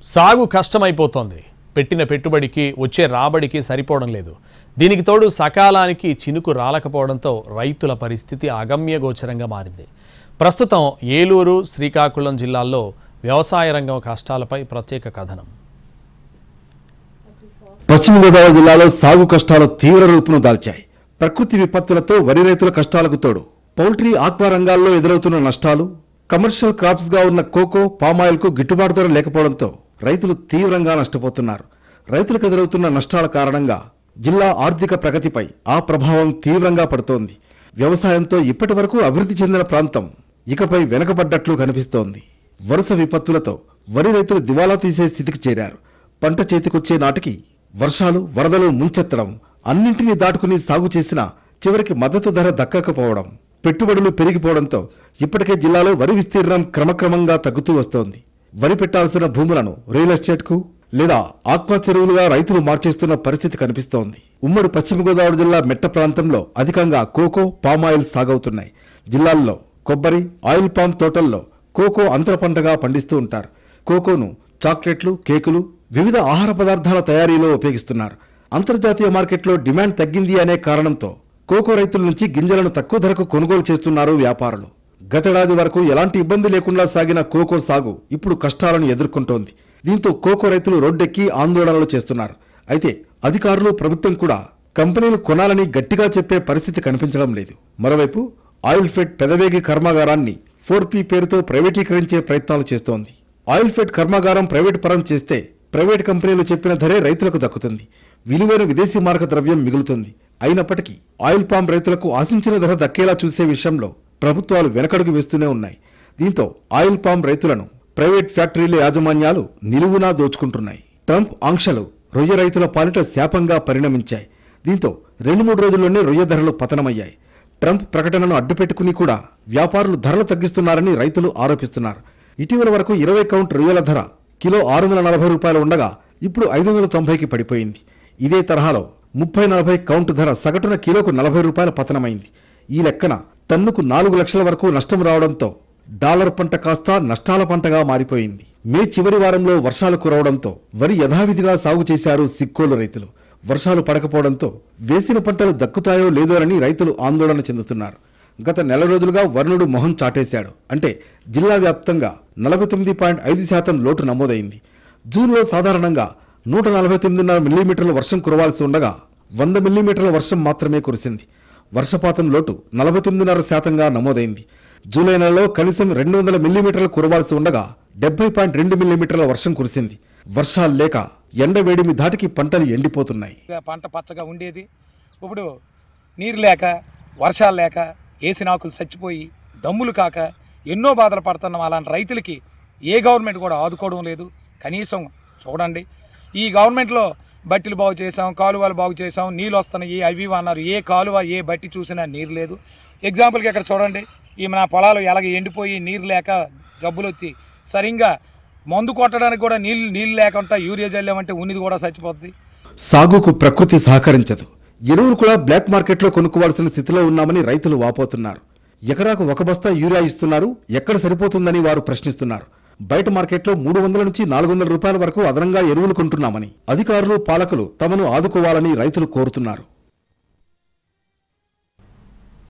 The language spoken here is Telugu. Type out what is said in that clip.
సాగు కష్టమైపోతోంది. పెట్టిన పెట్టుబడికి వచ్చే రాబడికి సరిపోవడం లేదు. దీనికి తోడు సకాలానికి చినుకు రాలకపోవడంతో రైతుల పరిస్థితి అగమ్యగోచరంగా మారింది. ప్రస్తుతం ఏలూరు, శ్రీకాకుళం జిల్లాల్లో వ్యవసాయ రంగం కష్టాలపై ప్రత్యేక కథనం. పశ్చిమ గోదావరి జిల్లాలో సాగు కష్టాలు తీవ్ర రూపును దాల్చాయి. ప్రకృతి విపత్తులతో వరి రైతుల కష్టాలకు తోడు పౌల్ట్రీ, ఆక్వా రంగాల్లో ఎదురవుతున్న నష్టాలు, కమర్షియల్ క్రాప్స్ గా ఉన్న కోకో, పామాయిల్ కు గిట్టుబాటు ధర లేకపోవడంతో రైతులు తీవ్రంగా నష్టపోతున్నారు. రైతులకు ఎదురవుతున్న నష్టాల కారణంగా జిల్లా ఆర్థిక ప్రగతిపై ఆ ప్రభావం తీవ్రంగా పడుతోంది. వ్యవసాయంతో ఇప్పటి వరకు అభివృద్ధి చెందిన ప్రాంతం ఇకపై వెనకబడ్డట్లు కనిపిస్తోంది. వరుస విపత్తులతో వరి రైతులు దివాలా తీసే స్థితికి చేరారు. పంట చేతికొచ్చే నాటికి వర్షాలు, వరదలు ముంచెత్తడం, అన్నింటినీ దాటుకుని సాగు చేసినా చివరికి మద్దతు ధర దక్కకపోవడం, పెట్టుబడులు పెరిగిపోవడంతో ఇప్పటికే జిల్లాలో వరి విస్తీర్ణం క్రమక్రమంగా తగ్గుతూ వస్తోంది. వరి పెట్టాల్సిన భూములను రియల్ ఎస్టేట్కు లేదా ఆక్వా చెరువులుగా రైతులు మార్చేస్తున్న పరిస్థితి కనిపిస్తోంది. ఉమ్మడి పశ్చిమ గోదావరి జిల్లా మెట్ట ప్రాంతంలో అధికంగా కోకో, పామాయిల్ సాగవుతున్నాయి. జిల్లాల్లో కొబ్బరి, ఆయిల్ పామ్ తోటల్లో కోకో అంతర పంటగా పండిస్తూ ఉంటారు. కోకోను చాక్లెట్లు, కేకులు, వివిధ ఆహార పదార్థాల తయారీలో ఉపయోగిస్తున్నారు. అంతర్జాతీయ మార్కెట్లో డిమాండ్ తగ్గింది అనే కారణంతో కోకో రైతుల నుంచి గింజలను తక్కువ ధరకు కొనుగోలు చేస్తున్నారు వ్యాపారులు. గతేడాది వరకు ఎలాంటి ఇబ్బంది లేకుండా సాగిన కోకో సాగు ఇప్పుడు కష్టాలను ఎదుర్కొంటోంది. దీంతో కోకో రైతులు రోడ్డెక్కి ఆందోళనలు చేస్తున్నారు. అయితే అధికారులు, ప్రభుత్వం కూడా కంపెనీలు కొనాలని గట్టిగా చెప్పే పరిస్థితి కనిపించడం లేదు. మరోవైపు ఆయిల్ ఫెడ్ పెదవేగి కర్మాగారాన్ని 4P పేరుతో ప్రైవేటీకరించే ప్రయత్నాలు చేస్తోంది. ఆయిల్ ఫెడ్ కర్మాగారం ప్రైవేట్ పరం చేస్తే ప్రైవేట్ కంపెనీలు చెప్పిన ధరే రైతులకు దక్కుతుంది. విలువైన విదేశీ మారక ద్రవ్యం మిగులుతుంది. అయినప్పటికీ ఆయిల్ పామ్ రైతులకు ఆశించిన ధర దక్కేలా చూసే విషయంలో ప్రభుత్వాలు వెనకడుగు వేస్తూనే ఉన్నాయి. దీంతో ఆయిల్ పామ్ రైతులను ప్రైవేట్ ఫ్యాక్టరీల యాజమాన్యాలు నిలువునా దోచుకుంటున్నాయి. ట్రంప్ ఆంక్షలు రొయ్య రైతుల పాలిట శాపంగా పరిణమించాయి. దీంతో 2-3 రోజుల్లోనే రొయ్య ధరలు పతనమయ్యాయి. ట్రంప్ ప్రకటనను అడ్డుపెట్టుకుని కూడా వ్యాపారులు ధరలు తగ్గిస్తున్నారని రైతులు ఆరోపిస్తున్నారు. ఇటీవల వరకు 20 కౌంట్ రొయ్యల ధర కిలో 640 రూపాయలు ఉండగా ఇప్పుడు 590కి పడిపోయింది. ఇదే తరహాలో 30-40 కౌంట్ ధర సగటున కిలోకు 40 రూపాయల పతనమైంది. ఈ లెక్కన టన్నుకు 4 లక్షల వరకు నష్టం రావడంతో డాలర్ పంట కాస్త నష్టాల పంటగా మారిపోయింది. మే చివరి వారంలో వర్షాలు కురవడంతో వరి యథావిధిగా సాగు చేశారు సిక్కోలు రైతులు. వర్షాలు పడకపోవడంతో వేసిన పంటలు దక్కుతాయో లేదోనని రైతులు ఆందోళన చెందుతున్నారు. గత నెల రోజులుగా వరుణుడు మొహం చాటేశాడు. అంటే జిల్లా వ్యాప్తంగా 49.5% లోటు నమోదైంది. జూన్లో సాధారణంగా 149.5 మిల్లీమీటర్ల వర్షం కురవాల్సి ఉండగా 100 మిల్లీమీటర్ల వర్షం మాత్రమే కురిసింది. వర్షపాతం లోటు 49.5%గా నమోదైంది. జూలై నెలలో కనీసం 200 మిల్లీమీటర్లు కురవాల్సి ఉండగా 70.2 మిల్లీమీటర్ల వర్షం కురిసింది. వర్షాలు లేక ఎండ వేడిమి ధాటికి పంటలు ఎండిపోతున్నాయి. పంట పచ్చగా ఉండేది. ఇప్పుడు నీరు లేక, వర్షాలు లేక, ఏసినాకులు చచ్చిపోయి దమ్ములు కాక ఎన్నో బాధలు పడుతున్నాం. అలాంటి రైతులకి ఏ గవర్నమెంట్ కూడా ఆదుకోవడం లేదు. కనీసం చూడండి, ఈ గవర్నమెంట్లో బట్టీలు బాగు చేసాం, కాలువలు బాగు చేసాం, నీళ్ళు వస్తున్నాయి, అవి అన్నారు. ఏ కాలువ, ఏ బట్టి చూసినా నీరు లేదు. ఎగ్జాంపుల్కి ఇక్కడ చూడండి, ఈ మన పొలాలు ఎలాగ ఎండిపోయి నీరు లేక జబ్బులు వచ్చి సరిగ్గా మందు కొట్టడానికి కూడా నీళ్ళు లేకుండా యూరియా జల్లామంటే ఉన్నది కూడా చచ్చిపోద్ది. సాగుకు ప్రకృతి సహకరించదు. ఎరువులు కూడా బ్లాక్ మార్కెట్లో కొనుక్కోవాల్సిన స్థితిలో ఉన్నామని రైతులు వాపోతున్నారు. ఎకరాకు 1 బస్తా యూరియా ఇస్తున్నారు, ఎక్కడ సరిపోతుందని వారు ప్రశ్నిస్తున్నారు. బయట మార్కెట్లో 300 నుంచి 400 రూపాయల వరకు అదనంగా ఎరువులు కొంటున్నామని అధికారులు, పాలకులు తమను ఆదుకోవాలని రైతులు కోరుతున్నారు.